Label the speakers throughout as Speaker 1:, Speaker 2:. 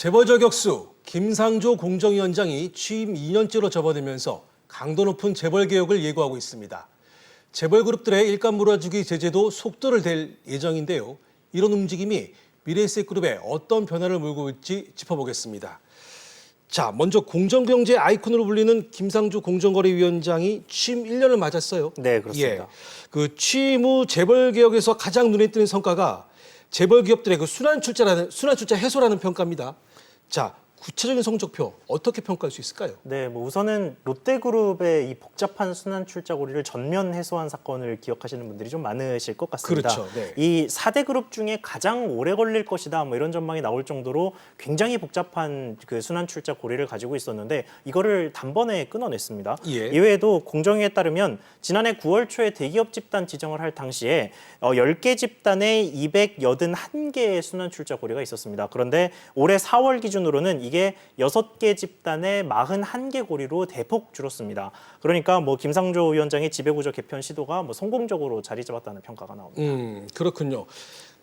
Speaker 1: 재벌 저격수 김상조 공정위원장이 취임 2년째로 접어들면서 강도 높은 재벌 개혁을 예고하고 있습니다. 재벌 그룹들의 일감 몰아주기 제재도 속도를 낼 예정인데요. 이런 움직임이 미래에셋그룹에 어떤 변화를 몰고 올지 짚어보겠습니다. 자, 먼저 공정경제 아이콘으로 불리는 김상조 공정거래위원장이 취임 1년을 맞았어요.
Speaker 2: 네, 그렇습니다.
Speaker 1: 그 취임 후 재벌 개혁에서 가장 눈에 띄는 성과가 재벌 기업들의 그 순환 출자 해소라는 평가입니다. 자, 구체적인 성적표 어떻게 평가할 수 있을까요?
Speaker 2: 네, 우선은 롯데그룹의 이 복잡한 순환 출자 고리를 전면 해소한 사건을 기억하시는 분들이 좀 많으실 것 같습니다.
Speaker 1: 그렇죠. 네.
Speaker 2: 이 4대 그룹 중에 가장 오래 걸릴 것이다, 이런 전망이 나올 정도로 굉장히 복잡한 그 순환 출자 고리를 가지고 있었는데 이거를 단번에 끊어냈습니다.
Speaker 1: 예.
Speaker 2: 이외에도 공정위에 따르면 지난해 9월 초에 대기업 집단 지정을 할 당시에 10개 집단에 281개의 순환 출자 고리가 있었습니다. 그런데 올해 4월 기준으로는 이게 6개 집단에 41개 고리로 대폭 줄었습니다. 그러니까 김상조 위원장의 지배구조 개편 시도가 성공적으로 자리 잡았다는 평가가 나옵니다.
Speaker 1: 그렇군요.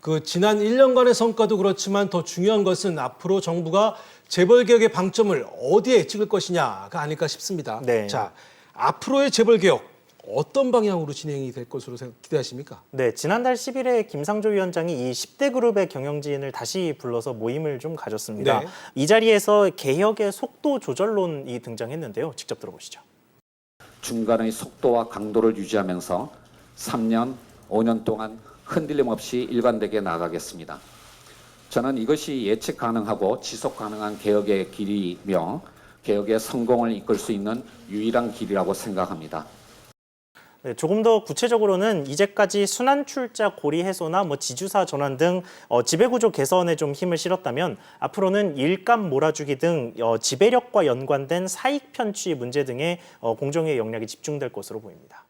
Speaker 1: 그 지난 1년간의 성과도 그렇지만 더 중요한 것은 앞으로 정부가 재벌 개혁의 방점을 어디에 찍을 것이냐가 아닐까 싶습니다.
Speaker 2: 네.
Speaker 1: 자, 앞으로의 재벌 개혁 어떤 방향으로 진행이 될 것으로 기대하십니까?
Speaker 2: 네, 지난달 10일에 김상조 위원장이 이 10대 그룹의 경영진을 다시 불러서 모임을 좀 가졌습니다.
Speaker 1: 네.
Speaker 2: 이 자리에서 개혁의 속도 조절론이 등장했는데요. 직접 들어보시죠.
Speaker 3: 중간의 속도와 강도를 유지하면서 3년, 5년 동안 흔들림 없이 일관되게 나아가겠습니다. 저는 이것이 예측 가능하고 지속 가능한 개혁의 길이며 개혁의 성공을 이끌 수 있는 유일한 길이라고 생각합니다.
Speaker 2: 네, 조금 더 구체적으로는 이제까지 순환 출자 고리 해소나 지주사 전환 등 지배구조 개선에 좀 힘을 실었다면 앞으로는 일감 몰아주기 등 지배력과 연관된 사익 편취 문제 등의 공정위의 역량이 집중될 것으로 보입니다.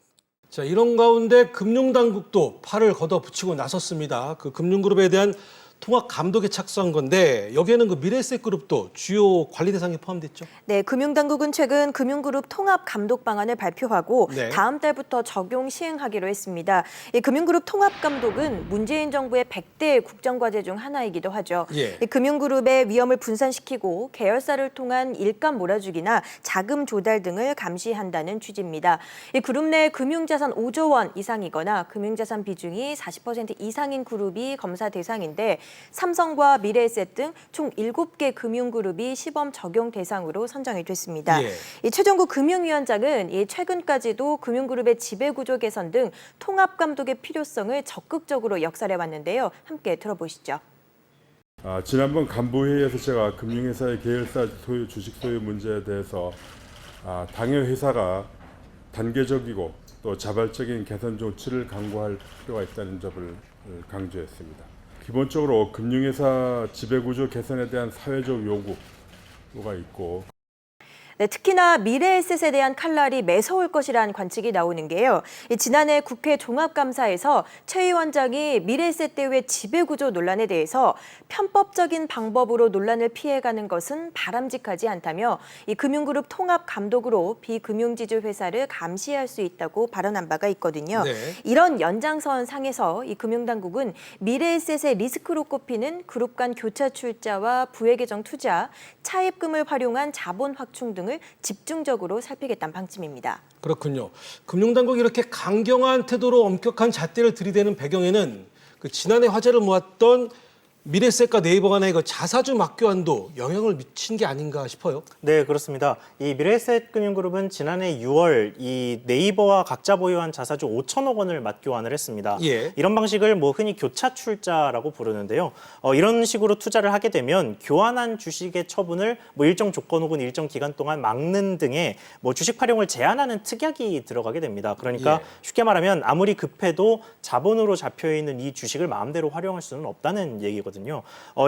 Speaker 1: 자, 이런 가운데 금융당국도 팔을 걷어붙이고 나섰습니다. 그 금융그룹에 대한 통합 감독에 착수한 건데 여기에는 그 미래에셋그룹도 주요 관리 대상에 포함됐죠?
Speaker 4: 네, 금융당국은 최근 금융그룹 통합 감독 방안을 발표하고
Speaker 1: 네.
Speaker 4: 다음 달부터 적용 시행하기로 했습니다. 이 금융그룹 통합 감독은 문재인 정부의 100대 국정과제 중 하나이기도 하죠.
Speaker 1: 예.
Speaker 4: 이 금융그룹의 위험을 분산시키고 계열사를 통한 일감 몰아주기나 자금 조달 등을 감시한다는 취지입니다. 이 그룹 내 금융자산 5조 원 이상이거나 금융자산 비중이 40% 이상인 그룹이 검사 대상인데 삼성과 미래에셋 등 총 7개 금융그룹이 시범 적용 대상으로 선정이 됐습니다.
Speaker 1: 예.
Speaker 4: 이 최종국 금융위원장은 최근까지도 금융그룹의 지배구조 개선 등 통합 감독의 필요성을 적극적으로 역설해 왔는데요. 함께 들어보시죠.
Speaker 5: 지난번 간부회의에서 제가 금융회사의 계열사 소유, 주식 소유 문제에 대해서 당해 회사가 단계적이고 또 자발적인 개선 조치를 강구할 필요가 있다는 점을 강조했습니다. 기본적으로 금융회사 지배구조 개선에 대한 사회적 요구가 있고
Speaker 4: 네, 특히나 미래에셋에 대한 칼날이 매서울 것이라는 관측이 나오는 게요. 지난해 국회 종합감사에서 최 위원장이 미래에셋 대회 지배구조 논란에 대해서 편법적인 방법으로 논란을 피해가는 것은 바람직하지 않다며 이 금융그룹 통합 감독으로 비금융지주 회사를 감시할 수 있다고 발언한 바가 있거든요.
Speaker 1: 네.
Speaker 4: 이런 연장선 상에서 이 금융당국은 미래에셋의 리스크로 꼽히는 그룹 간 교차 출자와 부회계정 투자, 차입금을 활용한 자본 확충 등을 집중적으로 살피겠다는 방침입니다.
Speaker 1: 그렇군요. 금융당국이 이렇게 강경한 태도로 엄격한 잣대를 들이대는 배경에는 그 지난해 화제를 모았던 미래에셋과 네이버 간의 그 자사주 막교환도 영향을 미친 게 아닌가 싶어요.
Speaker 2: 네, 그렇습니다. 이 미래에셋 금융그룹은 지난해 6월 이 네이버와 각자 보유한 자사주 5천억 원을 맞교환을 했습니다.
Speaker 1: 예.
Speaker 2: 이런 방식을 흔히 교차 출자라고 부르는데요. 이런 식으로 투자를 하게 되면 교환한 주식의 처분을 일정 조건 혹은 일정 기간 동안 막는 등의 주식 활용을 제한하는 특약이 들어가게 됩니다. 그러니까
Speaker 1: 예.
Speaker 2: 쉽게 말하면 아무리 급해도 자본으로 잡혀 있는 이 주식을 마음대로 활용할 수는 없다는 얘기거든요.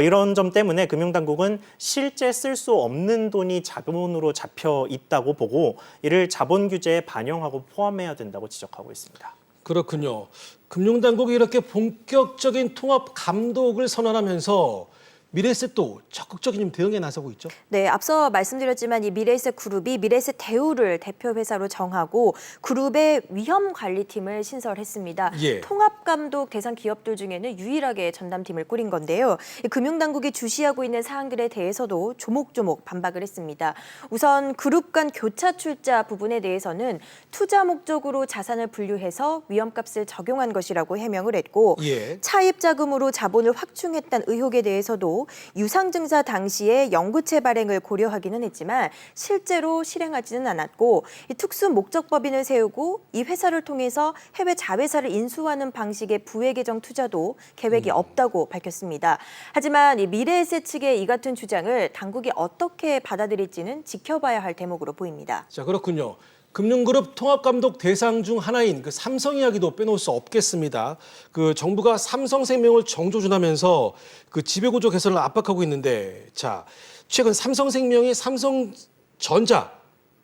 Speaker 2: 이런 점 때문에 금융당국은 실제 쓸 수 없는 돈이 자본으로 잡혀 있다고 보고 이를 자본 규제에 반영하고 포함해야 된다고 지적하고 있습니다.
Speaker 1: 그렇군요. 금융당국이 이렇게 본격적인 통합 감독을 선언하면서 미래에셋도 적극적인 대응에 나서고 있죠.
Speaker 4: 네, 앞서 말씀드렸지만 이 미래에셋 그룹이 미래에셋 대우를 대표 회사로 정하고 그룹의 위험 관리팀을 신설했습니다.
Speaker 1: 예.
Speaker 4: 통합 감독 대상 기업들 중에는 유일하게 전담팀을 꾸린 건데요. 이 금융당국이 주시하고 있는 사항들에 대해서도 조목조목 반박을 했습니다. 우선 그룹 간 교차 출자 부분에 대해서는 투자 목적으로 자산을 분류해서 위험값을 적용한 것이라고 해명을 했고
Speaker 1: 예.
Speaker 4: 차입 자금으로 자본을 확충했다는 의혹에 대해서도 유상 증사 당시에 영구채 발행을 고려하기는 했지만 실제로 실행하지는 않았고 이 특수 목적 법인을 세우고 이 회사를 통해서 해외 자회사를 인수하는 방식의 부회 계정 투자도 계획이 없다고 밝혔습니다. 하지만 이 미래에셋 측의 이 같은 주장을 당국이 어떻게 받아들일지는 지켜봐야 할 대목으로 보입니다.
Speaker 1: 자, 그렇군요. 금융그룹 통합감독 대상 중 하나인 그 삼성 이야기도 빼놓을 수 없겠습니다. 그 정부가 삼성생명을 정조준하면서 그 지배구조 개선을 압박하고 있는데, 자, 최근 삼성생명이 삼성전자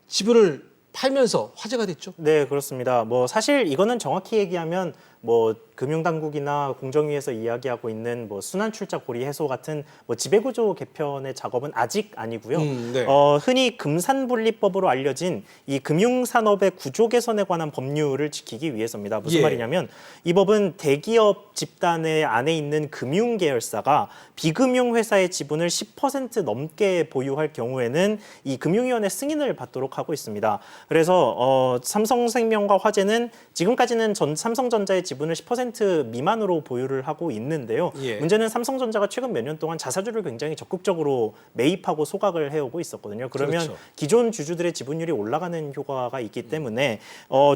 Speaker 1: 지분을 팔면서 화제가 됐죠.
Speaker 2: 네, 그렇습니다. 뭐 사실 이거는 정확히 얘기하면 뭐 금융당국이나 공정위에서 이야기하고 있는 뭐 순환출자 고리 해소 같은 뭐 지배구조 개편의 작업은 아직 아니고요.
Speaker 1: 네.
Speaker 2: 흔히 금산분리법으로 알려진 이 금융산업의 구조 개선에 관한 법률을 지키기 위해서입니다. 무슨
Speaker 1: 예.
Speaker 2: 말이냐면 이 법은 대기업 집단의 안에 있는 금융계열사가 비금융회사의 지분을 10% 넘게 보유할 경우에는 이 금융위원회 승인을 받도록 하고 있습니다. 그래서 삼성생명과 화재는 지금까지는 삼성전자의 지분을 10% 미만으로 보유를 하고 있는데요.
Speaker 1: 예.
Speaker 2: 문제는 삼성전자가 최근 몇 년 동안 자사주를 굉장히 적극적으로 매입하고 소각을 해오고 있었거든요. 그러면
Speaker 1: 그렇죠.
Speaker 2: 기존 주주들의 지분율이 올라가는 효과가 있기 때문에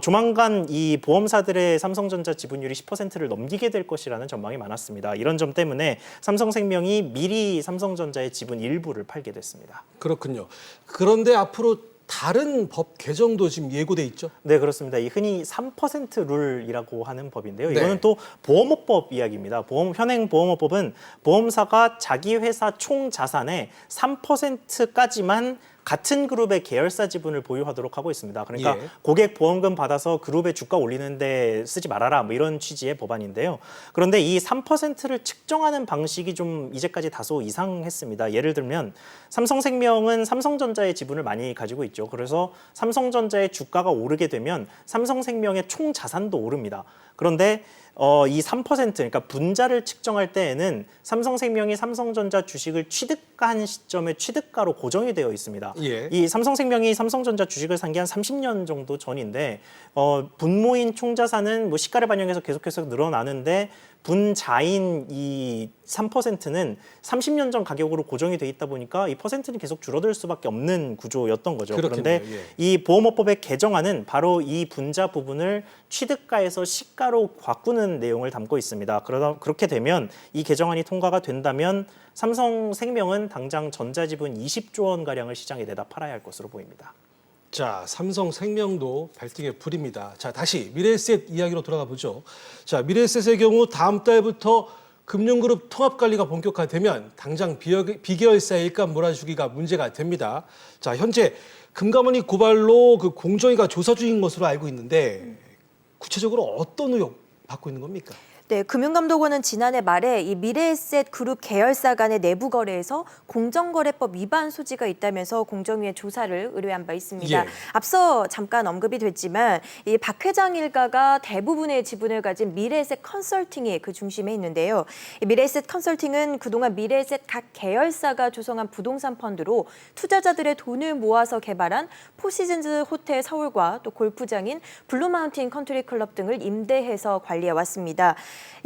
Speaker 2: 조만간 이 보험사들의 삼성전자 지분율이 10%를 넘기게 될 것이라는 전망이 많았습니다. 이런 점 때문에 삼성생명이 미리 삼성전자의 지분 일부를 팔게 됐습니다.
Speaker 1: 그렇군요. 그런데 앞으로 다른 법 개정도 지금 예고돼 있죠.
Speaker 2: 네, 그렇습니다. 이 흔히 3% 룰이라고 하는 법인데요.
Speaker 1: 네.
Speaker 2: 이거는 또 보험업법 이야기입니다. 현행 보험업법은 보험사가 자기 회사 총 자산의 3%까지만 같은 그룹의 계열사 지분을 보유하도록 하고 있습니다. 그러니까
Speaker 1: 예.
Speaker 2: 고객 보험금 받아서 그룹의 주가 올리는데 쓰지 말아라 뭐 이런 취지의 법안인데요. 그런데 이 3%를 측정하는 방식이 좀 이제까지 다소 이상했습니다. 예를 들면 삼성생명은 삼성전자의 지분을 많이 가지고 있죠. 그래서 삼성전자의 주가가 오르게 되면 삼성생명의 총 자산도 오릅니다. 그런데 이 3% 그러니까 분자를 측정할 때에는 삼성생명이 삼성전자 주식을 취득한 시점의 취득가로 고정이 되어 있습니다.
Speaker 1: 예.
Speaker 2: 이 삼성생명이 삼성전자 주식을 산 게 한 30년 정도 전인데 분모인 총자산은 뭐 시가를 반영해서 계속해서 늘어나는데 분자인 이 3%는 30년 전 가격으로 고정이 돼 있다 보니까 이 퍼센트는 계속 줄어들 수밖에 없는 구조였던 거죠.
Speaker 1: 그렇겠네요.
Speaker 2: 그런데
Speaker 1: 예.
Speaker 2: 이 보험업법의 개정안은 바로 이 분자 부분을 취득가에서 시가로 바꾸는 내용을 담고 있습니다. 그렇게 되면 이 개정안이 통과가 된다면 삼성생명은 당장 전자지분 20조 원 가량을 시장에 내다 팔아야 할 것으로 보입니다.
Speaker 1: 자, 삼성생명도 발등에 불입니다. 자, 다시 미래에셋 이야기로 돌아가 보죠. 자, 미래에셋의 경우 다음 달부터 금융그룹 통합관리가 본격화되면 당장 비계열사의 일감 몰아주기가 문제가 됩니다. 자, 현재 금감원이 고발로 그 공정위가 조사 중인 것으로 알고 있는데 구체적으로 어떤 의혹 받고 있는 겁니까?
Speaker 4: 네, 금융감독원은 지난해 말에 이 미래에셋 그룹 계열사 간의 내부 거래에서 공정거래법 위반 소지가 있다면서 공정위에 조사를 의뢰한 바 있습니다.
Speaker 1: 예.
Speaker 4: 앞서 잠깐 언급이 됐지만 이 박 회장 일가가 대부분의 지분을 가진 미래에셋 컨설팅이 그 중심에 있는데요. 이 미래에셋 컨설팅은 그동안 미래에셋 각 계열사가 조성한 부동산 펀드로 투자자들의 돈을 모아서 개발한 포시즌즈 호텔 서울과 또 골프장인 블루마운틴 컨트리 클럽 등을 임대해서 관리해 왔습니다.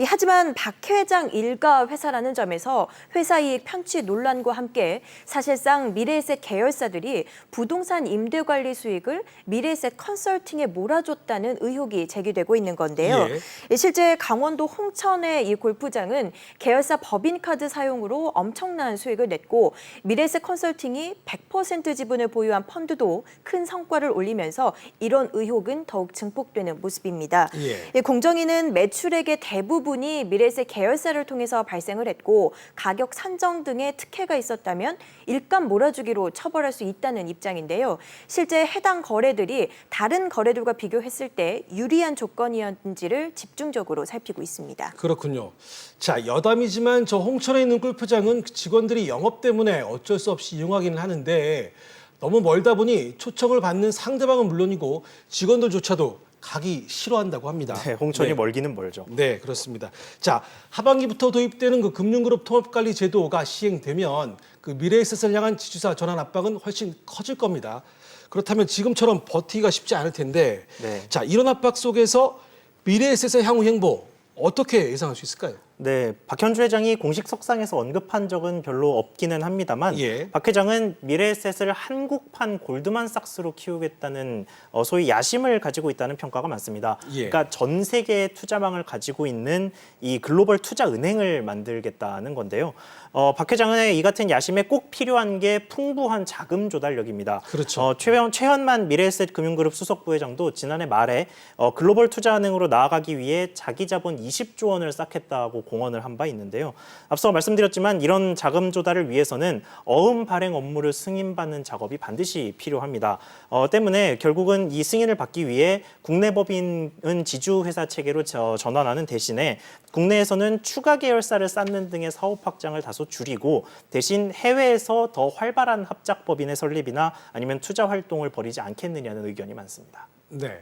Speaker 4: 하지만 박 회장 일가 회사라는 점에서 회사 이익 편취 논란과 함께 사실상 미래에셋 계열사들이 부동산 임대 관리 수익을 미래에셋 컨설팅에 몰아줬다는 의혹이 제기되고 있는 건데요. 실제 강원도 홍천의 이 골프장은 계열사 법인카드 사용으로 엄청난 수익을 냈고 미래에셋 컨설팅이 100% 지분을 보유한 펀드도 큰 성과를 올리면서 이런 의혹은 더욱 증폭되는 모습입니다.
Speaker 1: 예.
Speaker 4: 공정위는 매출액의 대부분이 미래에셋 계열사를 통해서 발생을 했고 가격 산정 등의 특혜가 있었다면 일감 몰아주기로 처벌할 수 있다는 입장인데요. 실제 해당 거래들이 다른 거래들과 비교했을 때 유리한 조건이었는지를 집중적으로 살피고 있습니다.
Speaker 1: 그렇군요. 자, 여담이지만 저 홍천에 있는 골프장은 직원들이 영업 때문에 어쩔 수 없이 이용하기는 하는데 너무 멀다 보니 초청을 받는 상대방은 물론이고 직원들조차도 가기 싫어한다고 합니다.
Speaker 2: 네, 홍천이
Speaker 1: 네.
Speaker 2: 멀기는 멀죠.
Speaker 1: 네, 그렇습니다. 자, 하반기부터 도입되는 그 금융그룹 통합관리 제도가 시행되면 그 미래에셋을 향한 지주사 전환 압박은 훨씬 커질 겁니다. 그렇다면 지금처럼 버티기가 쉽지 않을 텐데,
Speaker 2: 네.
Speaker 1: 자, 이런 압박 속에서 미래에셋의 향후 행보 어떻게 예상할 수 있을까요?
Speaker 2: 네, 박현주 회장이 공식 석상에서 언급한 적은 별로 없기는 합니다만
Speaker 1: 예.
Speaker 2: 박 회장은 미래에셋을 한국판 골드만삭스로 키우겠다는 소위 야심을 가지고 있다는 평가가 많습니다.
Speaker 1: 예.
Speaker 2: 그러니까 전 세계의 투자망을 가지고 있는 이 글로벌 투자 은행을 만들겠다는 건데요. 박 회장의 이 같은 야심에 꼭 필요한 게 풍부한 자금 조달력입니다.
Speaker 1: 그렇죠.
Speaker 2: 최현만 미래에셋 금융그룹 수석 부회장도 지난해 말에 글로벌 투자은행으로 나아가기 위해 자기 자본 20조 원을 쌓겠다고 공언을 한 바 있는데요. 앞서 말씀드렸지만 이런 자금 조달을 위해서는 어음 발행 업무를 승인받는 작업이 반드시 필요합니다. 때문에 결국은 이 승인을 받기 위해 국내 법인은 지주회사 체계로 전환하는 대신에 국내에서는 추가 계열사를 쌓는 등의 사업 확장을 다소 줄이고 대신 해외에서 더 활발한 합작법인의 설립이나 아니면 투자 활동을 벌이지 않겠느냐는 의견이 많습니다.
Speaker 1: 네.